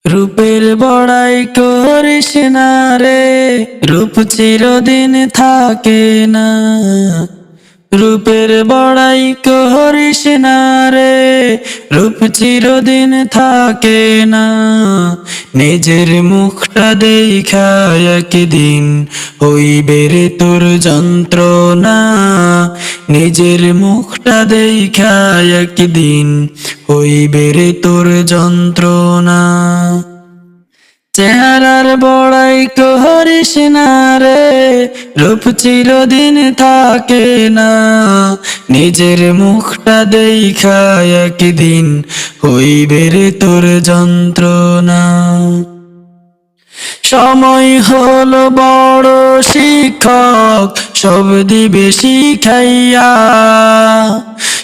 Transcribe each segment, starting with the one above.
রূপের বড়াই করিস না রে, রূপ চিরদিন থাকে না। রূপের বড়াই করিস না রে, রূপ চিরদিন থাকে না। নিজের মুখটা দেখা একদিন হইবে রে তোর যন্ত্রণা। নিজের মুখটা দেখা একদিন হইবে রে তোর যন্ত্রণা। চেহারার বড়াই করিস না রে, রূপ চিরদিন থাকে না। নিজের মুখটা দেখা একদিন হইবে রে তোর যন্ত্রণা। সময় হলো বড় শিক্ষক, সব দিবে শিখাইয়া।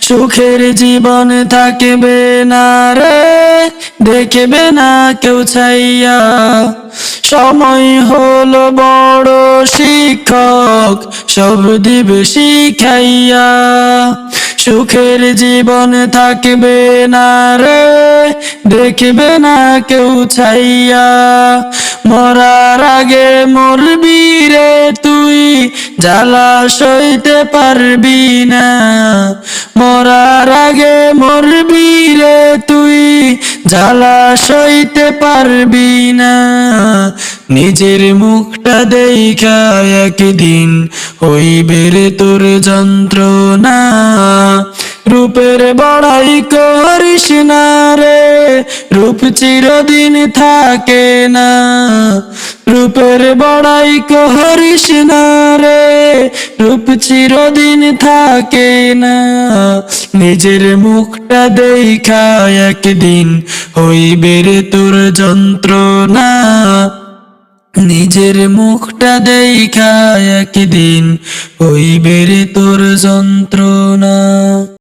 সুখের জীবন থাকবে না রে, দেখবে না কেউ চাইয়া। সময় হলো বড় শিক্ষক, সব দিবে শিখাইয়া। সুখের জীবন থাকবে না রে, দেখবে না কেউ চাইয়া। মরার আগে মরবি রে তুই, জ্বালা সইতে পারবি না। মরার আগে মরবি রে তুই, জ্বালা সইতে পারবি না। নিজের মুখটা দেখা একদিন হইবে রে তোর যন্ত্রণা। রূপের বড়াই করিস না রে, রূপ চিরদিন থাকে না। রূপের বড়াই করিস না রে, রূপ চিরদিন থাকে না। নিজের মুখটা দেখা একদিন হইবে রে তোর যন্ত্রণা। নিজের মুখটা দেখা একদিন হইবে রে তোর যন্ত্রণা।